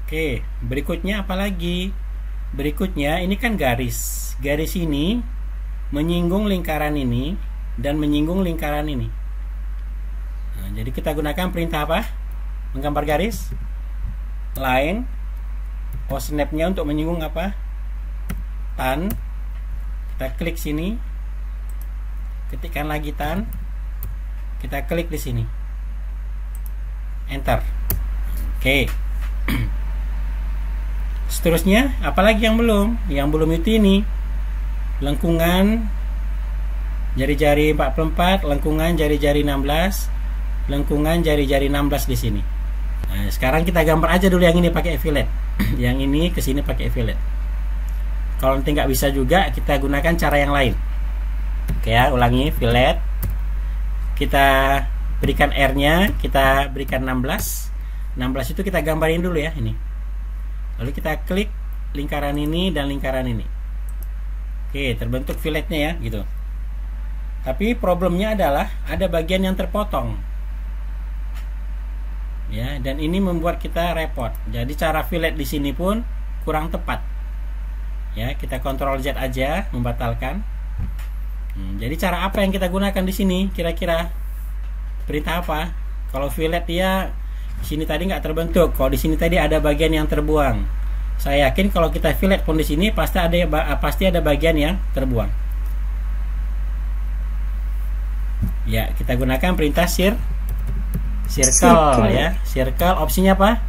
Oke, berikutnya apa lagi? Berikutnya ini kan garis. Garis ini menyinggung lingkaran ini dan menyinggung lingkaran ini. Nah, jadi kita gunakan perintah apa? Menggambar garis. Line. Snap-nya untuk menyinggung apa? Tan. Kita klik sini. Ketikkan lagi tan. Kita klik di sini. Enter. Oke. Seterusnya, apalagi yang belum? Yang belum itu ini. Lengkungan jari-jari 44, lengkungan jari-jari 16, lengkungan jari-jari 16 di sini. Nah, sekarang kita gambar aja dulu yang ini pakai fillet. Yang ini ke sini pakai fillet. Kalau nanti nggak bisa juga, kita gunakan cara yang lain. Oke ya, ulangi fillet. Kita berikan R-nya, kita berikan 16. 16 itu kita gambarin dulu ya ini. Lalu kita klik lingkaran ini dan lingkaran ini. Oke, terbentuk filletnya ya, gitu. Tapi problemnya adalah ada bagian yang terpotong. Ya, dan ini membuat kita repot. Jadi cara fillet di sini pun kurang tepat. Ya, kita Ctrl Z aja membatalkan. Jadi cara apa yang kita gunakan di sini? Kira-kira perintah apa? Kalau fillet dia di sini tadi nggak terbentuk. Kalau di sini tadi ada bagian yang terbuang. Saya yakin kalau kita fillet pun di sini pasti ada bagian yang terbuang. Ya, kita gunakan perintah circle ya. Circle opsinya apa?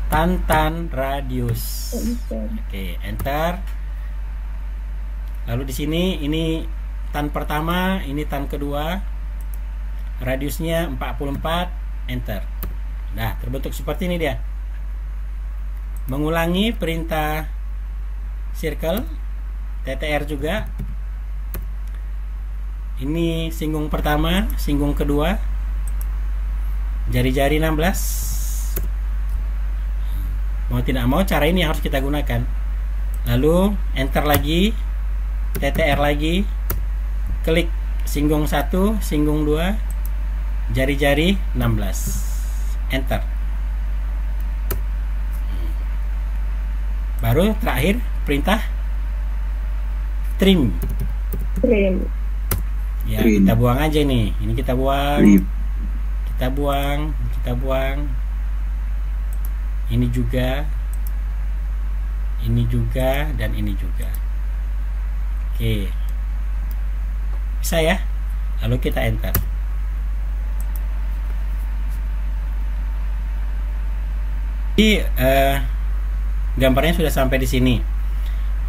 Tan radius. Oke, enter. Lalu di sini ini tan pertama, ini tan kedua. Radiusnya 44, enter. Nah, terbentuk seperti ini dia. Mengulangi perintah circle, TTR juga. Ini singgung pertama, singgung kedua. Jari-jari 16. Mau tidak mau cara ini harus kita gunakan. Lalu enter lagi, TTR lagi. Klik singgung 1, singgung 2. Jari-jari 16. Enter. Baru terakhir perintah trim. Ya, kita buang aja nih. Ini kita buang. Kita buang, kita buang. Ini juga. Ini juga dan ini juga. Oke. Bisa ya? Lalu kita enter. Jadi gambarnya sudah sampai di sini.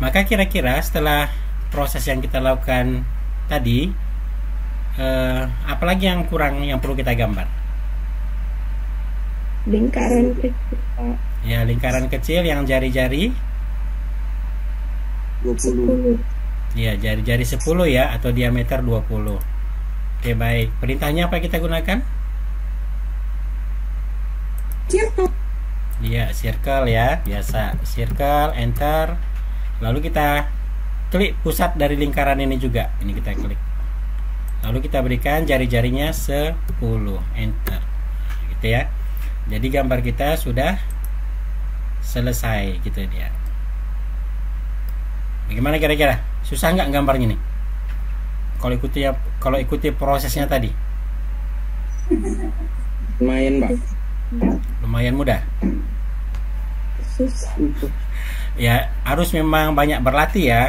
Maka kira-kira setelah proses yang kita lakukan tadi, apalagi yang kurang yang perlu kita gambar? Lingkaran kecil. Ya, lingkaran kecil yang jari-jari 20. Ya, jari-jari 10 ya, atau diameter 20. Oke, baik. Perintahnya apa kita gunakan? Circle. Iya, circle ya, biasa. Circle, enter. Lalu kita klik pusat dari lingkaran ini juga. Ini kita klik. Lalu kita berikan jari-jarinya 10, enter. Gitu ya. Jadi gambar kita sudah selesai gitu dia. Bagaimana kira-kira? Susah nggak gambarnya nih? Kalau ikuti prosesnya tadi? Lumayan, Pak. Lumayan mudah. Susah. Ya, harus memang banyak berlatih ya.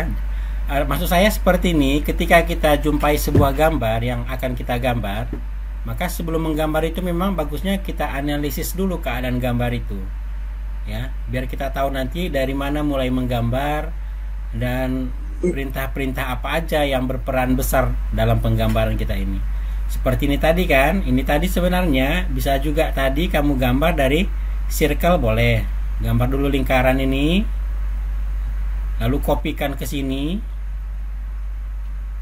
Maksud saya seperti ini, ketika kita jumpai sebuah gambar yang akan kita gambar, maka sebelum menggambar itu memang bagusnya kita analisis dulu keadaan gambar itu. Ya, biar kita tahu nanti dari mana mulai menggambar dan perintah-perintah apa aja yang berperan besar dalam penggambaran kita ini. Seperti ini tadi kan, ini tadi sebenarnya bisa juga tadi kamu gambar dari circle boleh. Gambar dulu lingkaran ini, lalu kopikan ke sini,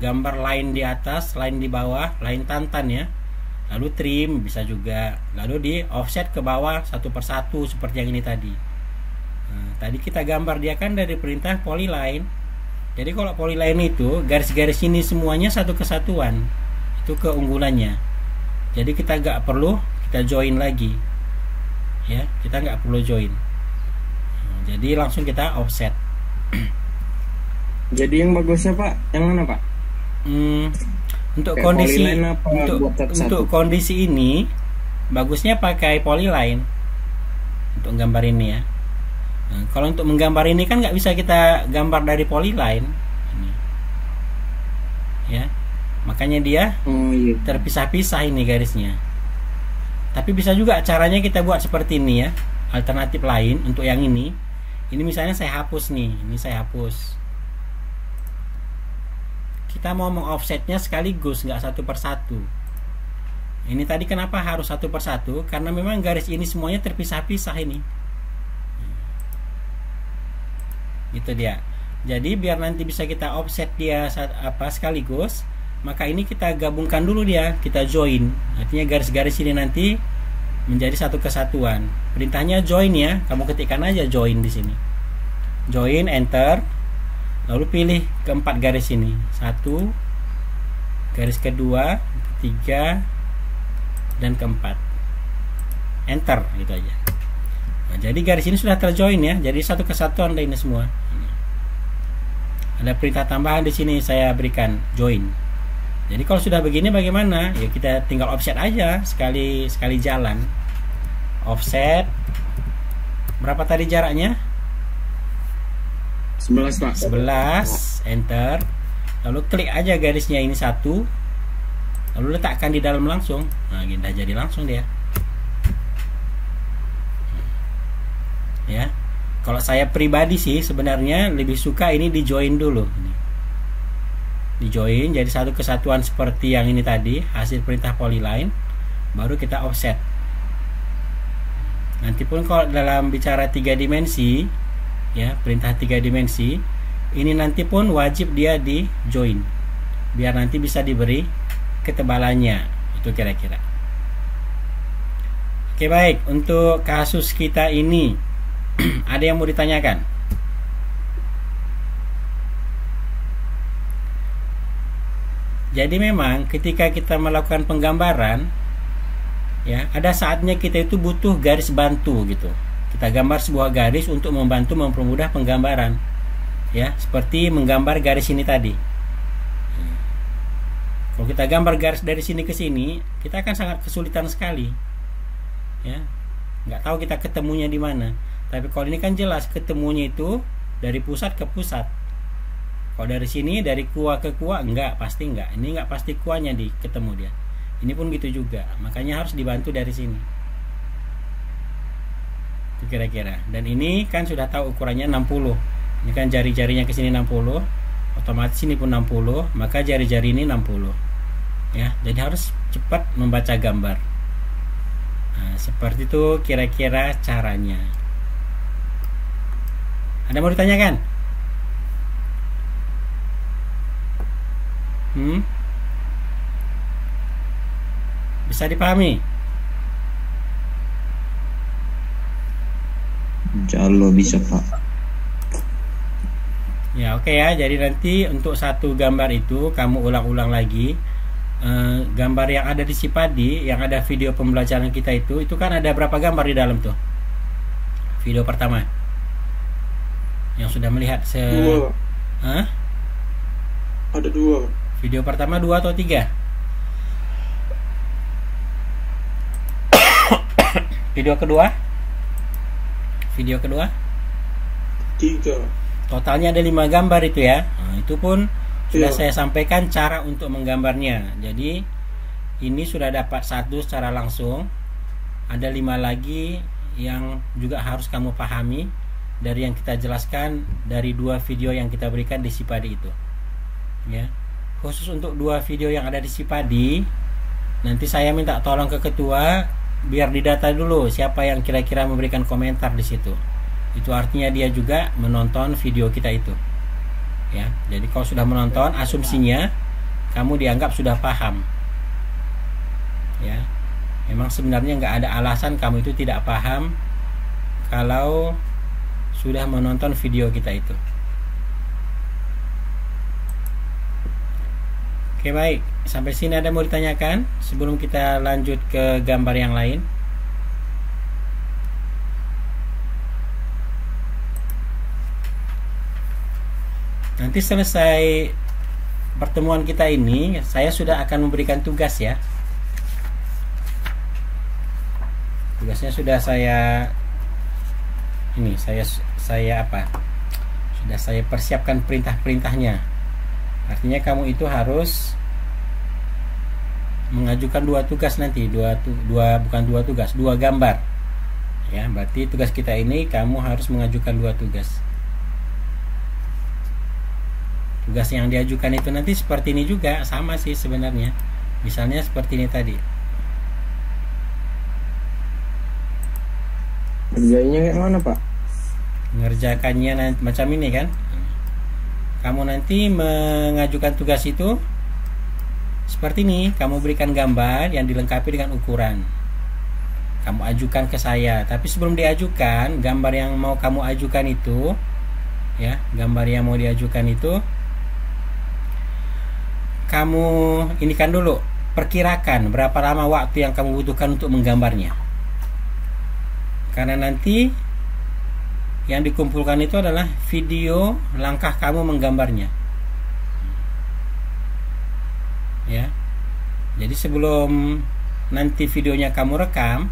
gambar line di atas, line di bawah, line tantan ya. Lalu trim bisa juga, lalu di offset ke bawah satu persatu seperti yang ini tadi. Nah, tadi kita gambar dia kan dari perintah polyline. Jadi kalau polyline itu garis-garis ini semuanya satu kesatuan. Itu keunggulannya. Jadi kita nggak perlu kita join lagi, ya, kita nggak perlu join. Jadi langsung kita offset. Jadi yang bagusnya Pak, yang mana Pak? Untuk Kayak kondisi polyline apa buat satu-satu? untuk kondisi ini bagusnya pakai polyline untuk gambar ini ya. Nah, kalau untuk menggambar ini kan nggak bisa kita gambar dari polyline ini. Ya, makanya dia Oh iya. terpisah-pisah ini garisnya. Tapi bisa juga caranya kita buat seperti ini ya. Alternatif lain untuk yang ini misalnya saya hapus nih, ini saya hapus. Kita mau mengoffsetnya sekaligus, nggak satu persatu. Ini tadi kenapa harus satu persatu? Karena memang garis ini semuanya terpisah-pisah ini. Gitu dia. Jadi biar nanti bisa kita offset dia sekaligus, maka ini kita gabungkan dulu dia, kita join. Artinya garis-garis ini nanti menjadi satu kesatuan. Perintahnya join ya, kamu ketikkan aja join di sini. Join, enter. Lalu pilih keempat garis ini, satu, garis kedua, ketiga, dan keempat. Enter gitu aja. Nah, jadi garis ini sudah terjoin ya, jadi satu kesatuan ini semua. Ada perintah tambahan di sini saya berikan join. Jadi kalau sudah begini bagaimana? Ya kita tinggal offset aja sekali jalan. Offset. Berapa tadi jaraknya? 11 Pak. 11, enter. Lalu klik aja garisnya ini satu. Lalu letakkan di dalam langsung. Nah, gini dah jadi langsung dia. Ya. Kalau saya pribadi sih sebenarnya lebih suka ini di join dulu. Di join jadi satu kesatuan seperti yang ini tadi, hasil perintah polyline, baru kita offset. Nanti pun kalau dalam bicara 3 dimensi, ya perintah 3 dimensi, ini nanti pun wajib dia di join, biar nanti bisa diberi ketebalannya. Itu kira-kira. Oke baik, untuk kasus kita ini ada yang mau ditanyakan? Jadi memang ketika kita melakukan penggambaran, ya ada saatnya kita itu butuh garis bantu gitu. Kita gambar sebuah garis untuk membantu mempermudah penggambaran, ya seperti menggambar garis ini tadi. Kalau kita gambar garis dari sini ke sini, kita akan sangat kesulitan sekali, ya nggak tahu kita ketemunya di mana. Tapi kalau ini kan jelas ketemunya itu dari pusat ke pusat. Kalau dari sini dari kuah ke kuah enggak, pasti enggak. Ini enggak pasti kuahnya di ketemu dia. Ini pun gitu juga. Makanya harus dibantu dari sini. Itu kira-kira. Dan ini kan sudah tahu ukurannya 60. Ini kan jari-jarinya ke sini 60. Otomatis ini pun 60, maka jari-jari ini 60. Ya, jadi harus cepat membaca gambar. Nah, seperti itu kira-kira caranya. Ada mau ditanyakan? Bisa dipahami? Jalo bisa Pak. Ya oke ya. Jadi nanti untuk satu gambar itu kamu ulang-ulang lagi. Gambar yang ada di Sipadi, yang ada video pembelajaran kita itu kan ada berapa gambar di dalam tuh? Video pertama. Yang sudah melihat 2. Hah? Ada 2. Video pertama 2 atau 3? Video kedua? Video kedua? 3. Totalnya ada 5 gambar itu ya. Nah, itu pun sudah Iya. saya sampaikan cara untuk menggambarnya. Jadi ini sudah dapat 1 secara langsung. Ada 5 lagi yang juga harus kamu pahami dari yang kita jelaskan dari 2 video yang kita berikan di Sipadi itu. Ya. Khusus untuk 2 video yang ada di Sipadi, nanti saya minta tolong ke ketua biar didata dulu siapa yang kira-kira memberikan komentar di situ. Itu artinya dia juga menonton video kita itu. Ya. Jadi kalau sudah menonton, asumsinya kamu dianggap sudah paham. Ya. Memang sebenarnya nggak ada alasan kamu itu tidak paham kalau sudah menonton video kita itu. Oke baik, sampai sini ada mau ditanyakan sebelum kita lanjut ke gambar yang lain? Nanti selesai pertemuan kita ini, saya sudah akan memberikan tugas ya. Tugasnya sudah saya sudah saya persiapkan perintah-perintahnya. Artinya kamu itu harus mengajukan 2 tugas nanti, bukan 2 tugas, 2 gambar. Ya, berarti tugas kita ini kamu harus mengajukan 2 tugas. Tugas yang diajukan itu nanti seperti ini juga, sama sih sebenarnya. Misalnya seperti ini tadi. Kerjanya kayak mana, Pak? Mengerjakannya nanti, macam ini kan. Kamu nanti mengajukan tugas itu seperti ini. Kamu berikan gambar yang dilengkapi dengan ukuran. Kamu ajukan ke saya. Tapi sebelum diajukan, gambar yang mau kamu ajukan itu, ya, gambar yang mau diajukan itu, kamu inikan dulu, perkirakan berapa lama waktu yang kamu butuhkan untuk menggambarnya. Karena nanti yang dikumpulkan itu adalah video langkah kamu menggambarnya. Ya. Jadi sebelum nanti videonya kamu rekam,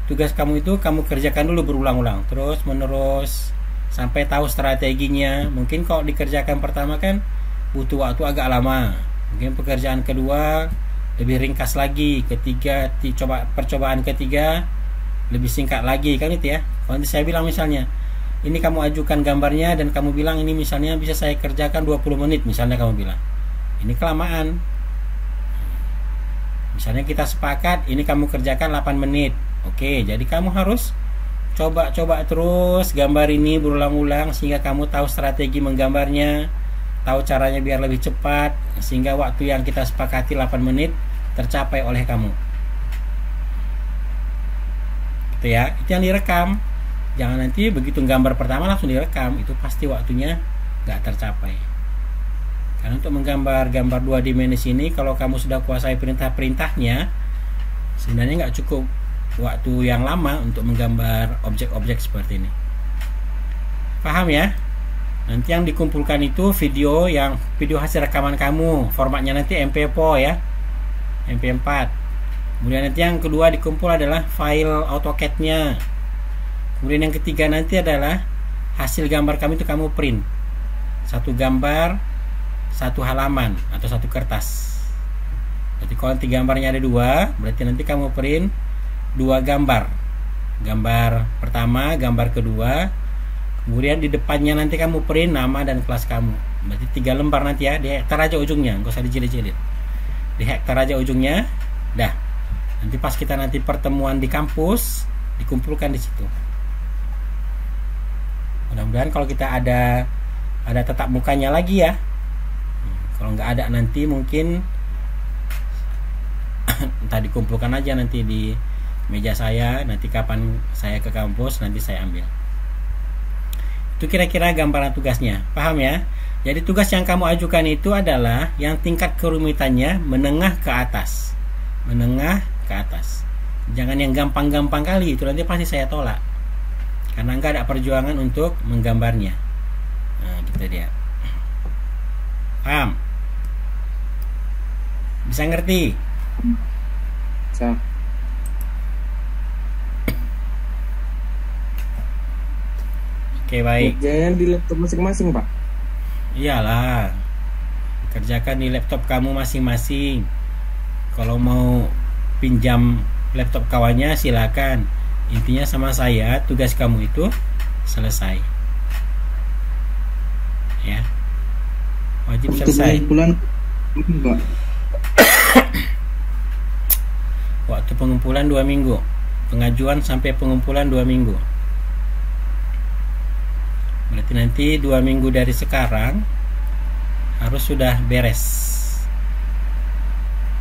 tugas kamu itu kamu kerjakan dulu berulang-ulang, terus menerus sampai tahu strateginya. Mungkin kalau dikerjakan pertama kan butuh waktu agak lama. Mungkin pekerjaan kedua lebih ringkas lagi, ketiga percobaan ketiga lebih singkat lagi kan itu ya. Kalau nanti saya bilang misalnya, ini kamu ajukan gambarnya dan kamu bilang ini misalnya bisa saya kerjakan 20 menit misalnya, kamu bilang ini kelamaan. Misalnya kita sepakat ini kamu kerjakan 8 menit. Oke, jadi kamu harus coba terus gambar ini berulang-ulang sehingga kamu tahu strategi menggambarnya, tahu caranya biar lebih cepat, sehingga waktu yang kita sepakati 8 menit tercapai oleh kamu. Itu ya, itu yang direkam. Jangan nanti begitu gambar pertama langsung direkam, itu pasti waktunya nggak tercapai. Karena untuk menggambar gambar 2 dimensi ini, kalau kamu sudah kuasai perintah-perintahnya, sebenarnya nggak cukup waktu yang lama untuk menggambar objek-objek seperti ini. Paham ya? Nanti yang dikumpulkan itu video hasil rekaman kamu, formatnya nanti MP4 ya, MP4. Kemudian nanti yang kedua dikumpul adalah file AutoCAD-nya. Kemudian yang ketiga nanti adalah hasil gambar kamu itu kamu print. 1 gambar 1 halaman atau 1 kertas. Berarti kalau nanti gambarnya ada 2, berarti nanti kamu print 2 gambar. Gambar pertama, gambar kedua. Kemudian di depannya nanti kamu print nama dan kelas kamu. Berarti 3 lembar nanti ya, di hektar aja ujungnya, nggak usah dijilid-jilid. Di hektar aja ujungnya. Dah. Nanti pas kita nanti pertemuan di kampus, dikumpulkan di situ. Mudah-mudahan kalau kita ada tatap mukanya lagi ya. Kalau nggak ada nanti mungkin entah dikumpulkan aja nanti di meja saya. Nanti kapan saya ke kampus nanti saya ambil. Itu kira-kira gambaran tugasnya. Paham ya? Jadi tugas yang kamu ajukan itu adalah yang tingkat kerumitannya menengah ke atas. Menengah ke atas. Jangan yang gampang-gampang kali, itu nanti pasti saya tolak. Karena nggak ada perjuangan untuk menggambarnya. Nah, gitu dia. Paham? Bisa ngerti? Bisa. Oke, baik. Kerjanya di laptop masing-masing, Pak? Iyalah. Kerjakan di laptop kamu masing-masing. Kalau mau pinjam laptop kawannya silakan. Intinya sama saya tugas kamu itu selesai. Ya. Wajib selesai. Pengumpulan Pak. Waktu pengumpulan 2 minggu. Pengajuan sampai pengumpulan 2 minggu. Berarti nanti 2 minggu dari sekarang harus sudah beres.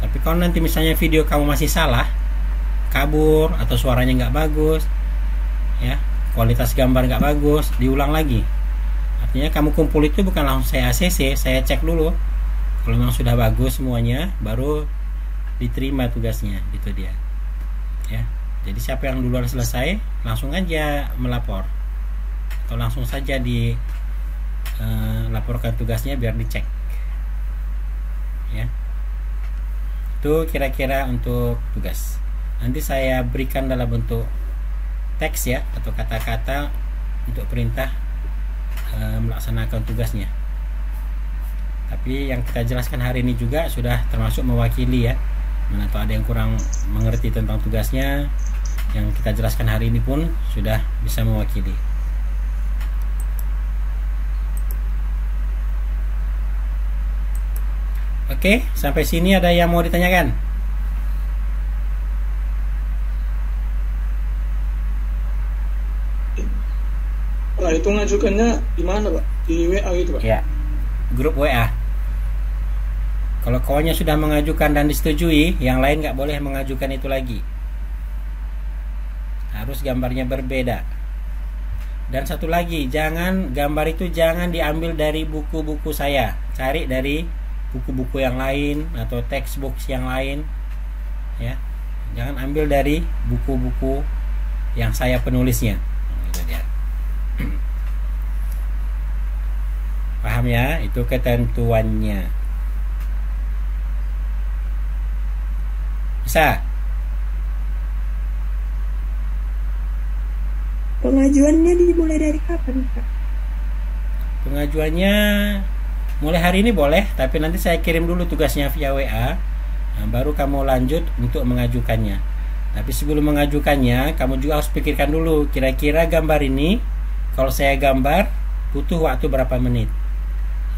Tapi kalau nanti misalnya video kamu masih salah, kabur atau suaranya nggak bagus, ya, kualitas gambar nggak bagus, diulang lagi. Artinya kamu kumpul itu bukan langsung saya ACC, saya cek dulu. Kalau memang sudah bagus semuanya, baru diterima tugasnya, gitu dia. Ya, jadi siapa yang duluan selesai, langsung aja melapor atau langsung saja laporkan tugasnya biar dicek ya. Itu kira-kira untuk tugas. Nanti saya berikan dalam bentuk teks ya, atau kata-kata untuk perintah melaksanakan tugasnya. Tapi yang kita jelaskan hari ini juga sudah termasuk mewakili ya. Mana tahu ada yang kurang mengerti tentang tugasnya, yang kita jelaskan hari ini pun sudah bisa mewakili. Oke, sampai sini ada yang mau ditanyakan? Pak, itu ngajukannya di mana, Pak? Di WA gitu, Pak? Ya, grup WA. Kalau kawannya sudah mengajukan dan disetujui, yang lain nggak boleh mengajukan itu lagi. Harus gambarnya berbeda. Dan satu lagi, gambar itu jangan diambil dari buku-buku saya. Cari dari buku-buku yang lain atau textbook yang lain ya. Jangan ambil dari buku-buku yang saya penulisnya. Itu dia. Paham ya? Itu ketentuannya. Bisa? Pengajuannya dimulai dari kapan, Pak? Pengajuannya mulai hari ini boleh, tapi nanti saya kirim dulu tugasnya via WA. Nah, baru kamu lanjut untuk mengajukannya. Tapi sebelum mengajukannya, kamu juga harus pikirkan dulu, kira-kira gambar ini kalau saya gambar butuh waktu berapa menit.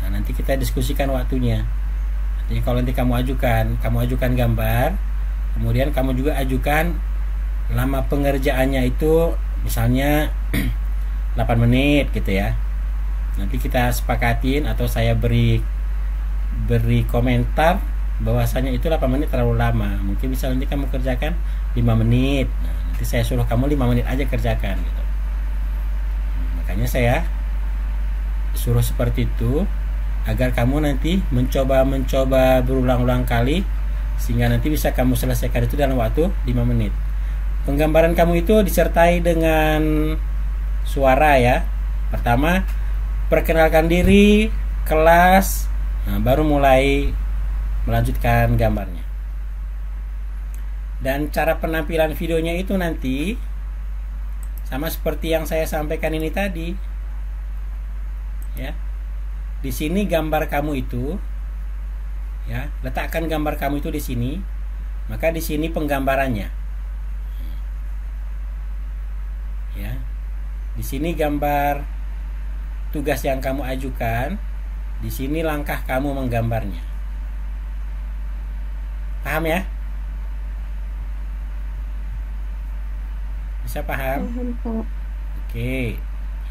Nah, nanti kita diskusikan waktunya. Jadi kalau nanti kamu ajukan gambar, kemudian kamu juga ajukan lama pengerjaannya itu misalnya 8 menit gitu ya. Nanti kita sepakatin atau saya beri komentar bahwasanya itu 8 menit terlalu lama. Mungkin bisa nanti kamu kerjakan 5 menit. Nah, nanti saya suruh kamu 5 menit aja kerjakan gitu. Makanya saya suruh seperti itu agar kamu nanti mencoba berulang-ulang kali sehingga nanti bisa kamu selesaikan itu dalam waktu 5 menit. Penggambaran kamu itu disertai dengan suara ya. Pertama, perkenalkan diri, kelas, nah, baru mulai melanjutkan gambarnya. Dan cara penampilan videonya itu nanti sama seperti yang saya sampaikan ini tadi. Ya. Di sini gambar kamu itu ya, letakkan gambar kamu itu di sini. Maka di sini penggambarannya. Ya. Di sini gambar tugas yang kamu ajukan, di sini langkah kamu menggambarnya. Paham ya? Bisa paham? Paham, Pak. Oke.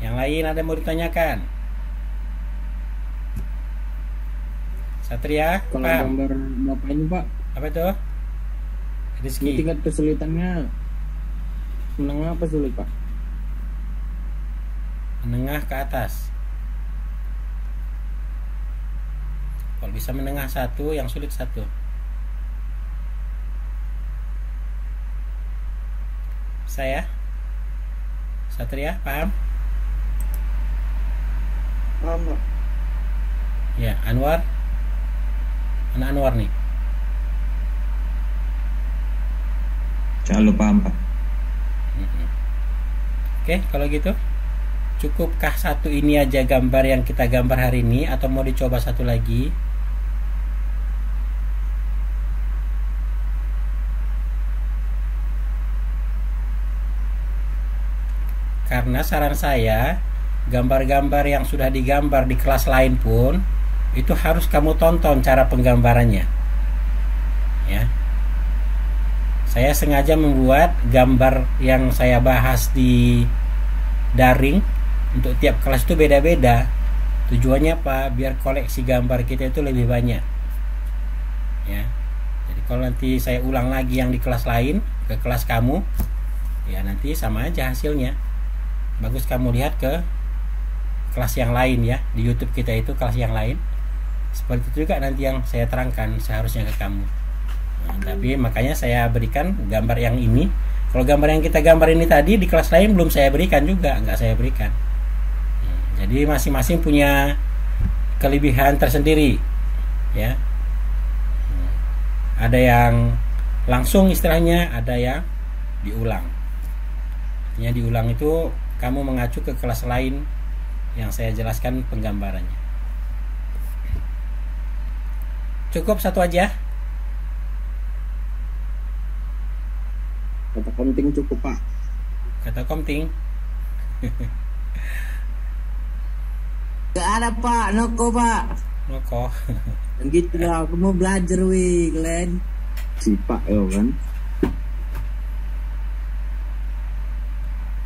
Yang lain ada mau ditanyakan? Satria, Kalau paham? gambar Bapak ini, Pak, Apa itu? ini Rizky. tingkat kesulitannya menengah apa sulit, Pak? Menengah ke atas. Kalau bisa menengah satu, yang sulit satu. Saya Satria, paham? Paham, Pak? Ya, Anwar. Anak Anwar nih. Kalau paham, Pak. Oke, kalau gitu cukupkah satu ini aja gambar yang kita gambar hari ini atau mau dicoba satu lagi? Karena saran saya, gambar-gambar yang sudah digambar di kelas lain pun itu harus kamu tonton cara penggambarannya. Ya. Saya sengaja membuat gambar yang saya bahas di daring untuk tiap kelas itu beda-beda. Tujuannya apa? Biar koleksi gambar kita itu lebih banyak. Ya. Jadi kalau nanti saya ulang lagi yang di kelas lain ke kelas kamu, ya nanti sama aja hasilnya. Bagus kamu lihat ke kelas yang lain ya. Di YouTube kita itu kelas yang lain. Seperti itu juga nanti yang saya terangkan seharusnya ke kamu. Nah, tapi makanya saya berikan gambar yang ini. Kalau gambar yang kita gambar ini tadi di kelas lain belum saya berikan juga, nggak saya berikan. Jadi masing-masing punya kelebihan tersendiri, ya. Ada yang langsung istilahnya, ada yang diulang. Artinya diulang itu kamu mengacu ke kelas lain yang saya jelaskan penggambarannya. Cukup satu aja. Kata komting cukup Pak. Kata komting. Gak ada Pak, noko Pak. Noko. Dan gitu lah, aku mau belajar wih, Glenn. Si Pak ya kan.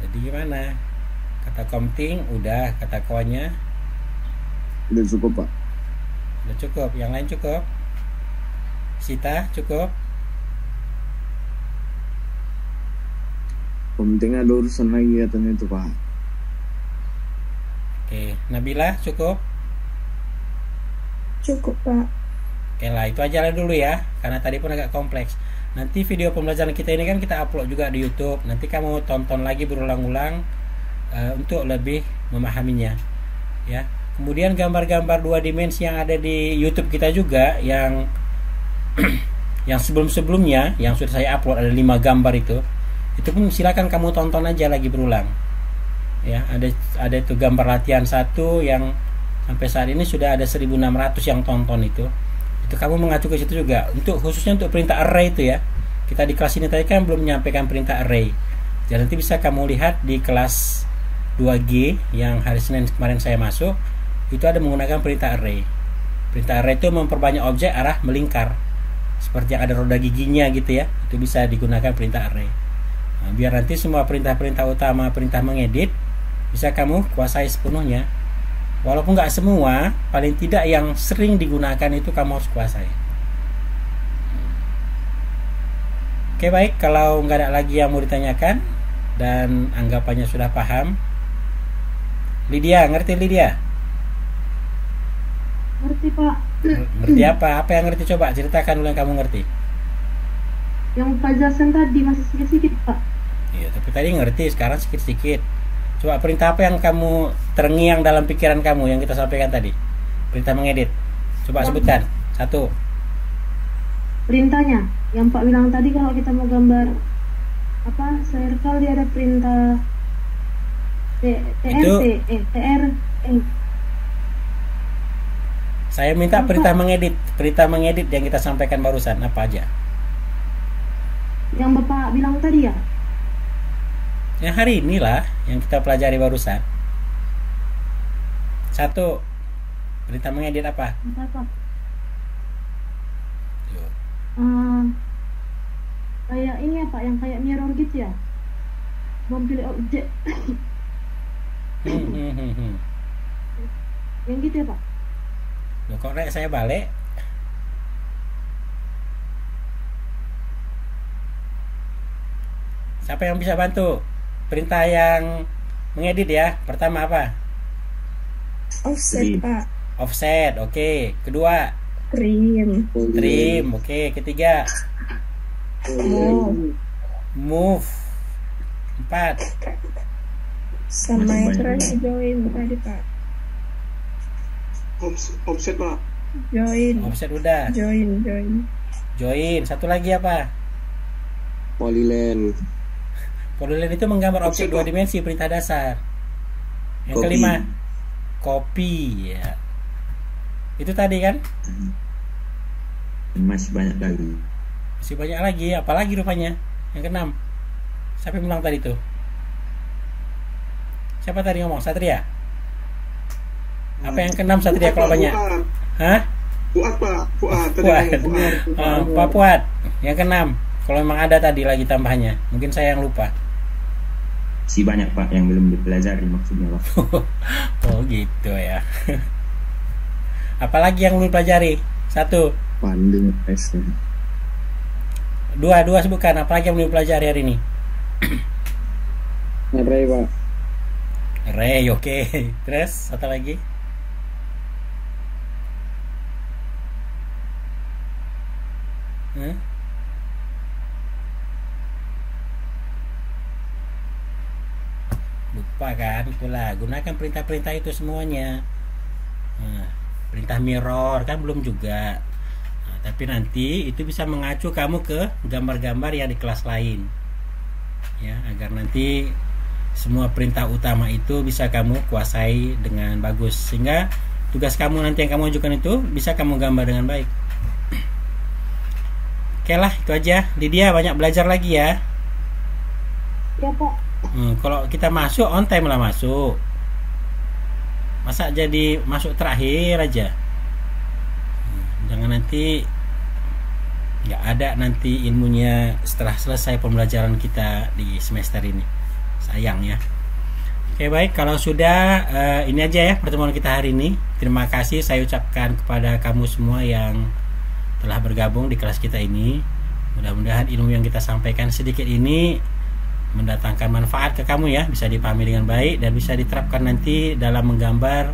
Jadi gimana? Kata komting udah, kata kawannya Udah cukup Pak. udah cukup. Yang lain cukup? Sita cukup? Komting ada urusan lagi katanya itu Pak. Oke, Nabila cukup? Cukup, Pak. Oke lah, itu aja lah dulu ya, karena tadi pun agak kompleks. Nanti video pembelajaran kita ini kan kita upload juga di YouTube. Nanti kamu tonton lagi berulang-ulang untuk lebih memahaminya, ya. Kemudian gambar-gambar 2 dimensi yang ada di YouTube kita juga, yang yang sebelum-sebelumnya yang sudah saya upload ada 5 gambar itu pun silakan kamu tonton aja lagi berulang. Ya, ada itu gambar latihan 1 yang sampai saat ini sudah ada 1600 yang tonton itu kamu mengacu ke situ juga, untuk khususnya untuk perintah array itu ya. Kita di kelas ini tadi kan belum menyampaikan perintah array, jadi nanti bisa kamu lihat di kelas 2G yang hari Senin kemarin saya masuk, itu ada menggunakan perintah array. Perintah array itu memperbanyak objek arah melingkar, seperti yang ada roda giginya gitu ya, itu bisa digunakan perintah array. Nah, biar nanti semua perintah-perintah utama, perintah mengedit bisa kamu kuasai sepenuhnya. Walaupun nggak semua, paling tidak yang sering digunakan itu kamu harus kuasai. Oke, baik, kalau nggak ada lagi yang mau ditanyakan dan anggapannya sudah paham. Lydia, ngerti Lydia? Ngerti Pak. Ngerti apa? Apa yang ngerti, coba ceritakan dulu yang kamu ngerti. Yang penjelasan tadi masih sedikit-sedikit Pak. Iya, tapi tadi ngerti, sekarang sedikit-sedikit. Coba perintah apa yang kamu terngiang dalam pikiran kamu yang kita sampaikan tadi? Perintah mengedit. Coba sebutkan. 1. Perintahnya yang Pak bilang tadi, kalau kita mau gambar circle, dia ada perintah TR. Saya minta perintah mengedit. Perintah mengedit yang kita sampaikan barusan apa aja? Yang Bapak bilang tadi ya? Yang hari inilah yang kita pelajari barusan. 1. Perintah mengedit apa? Apa? Yuk. Kayak ini ya Pak, yang kayak mirror gitu ya? Memilih objek. Yang gitu ya Pak? Loh, kok saya balik? Siapa yang bisa bantu? Perintah yang mengedit ya. Pertama apa? Offset, Pak. Offset, oke. Kedua, Trim. trim, oke. Ketiga, move. 4, Sama yang terakhir join tadi, Pak. Offset Pak. Join. offset udah. Join. Satu lagi apa? Polyline. Polyline itu menggambar objek 2 dimensi, perintah dasar. Yang Copy. kelima, copy ya. Itu tadi kan? Masih banyak lagi. Masih banyak lagi, apalagi rupanya. Yang keenam. Siapa yang bilang tadi tuh? Siapa tadi ngomong? Satria? Apa yang keenam Satria kalau banyak? Hah? Fuad Pak. Fuad. Tadi Fuad. ngomong Fuad. Pak Fuad. Yang keenam. Kalau memang ada tadi lagi tambahannya. Mungkin saya yang lupa. Si banyak Pak yang belum dipelajari maksudnya Pak. Oh gitu ya. Apalagi yang belum pelajari? 1, Panding tes. 2 sebutkan. Apalagi yang belum pelajari hari ini? Array Pak. Array, oke. Terus satu lagi? Lupa lupa kan? Itulah, gunakan perintah-perintah itu semuanya. Nah, perintah mirror kan belum juga. Nah, tapi nanti itu bisa mengacu kamu ke gambar-gambar yang di kelas lain. Ya, agar nanti semua perintah utama itu bisa kamu kuasai dengan bagus, sehingga tugas kamu nanti yang kamu ajukan itu bisa kamu gambar dengan baik. Oke lah, itu aja. Lydia, banyak belajar lagi ya. Ya Pak. Kalau kita masuk on time lah masuk. Masa jadi masuk terakhir aja. Jangan nanti nggak ada nanti ilmunya setelah selesai pembelajaran kita di semester ini. Sayang ya. Oke baik, kalau sudah ini aja ya pertemuan kita hari ini. Terima kasih saya ucapkan kepada kamu semua yang telah bergabung di kelas kita ini. Mudah-mudahan ilmu yang kita sampaikan sedikit ini mendatangkan manfaat ke kamu ya, bisa dipahami dengan baik dan bisa diterapkan nanti dalam menggambar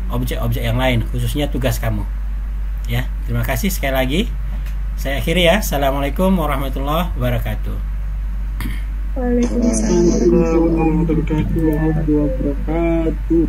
objek-objek yang lain, khususnya tugas kamu. Ya, terima kasih sekali lagi. Saya akhiri ya. Assalamualaikum warahmatullahi wabarakatuh. Waalaikumsalam. Warahmatullahi wabarakatuh.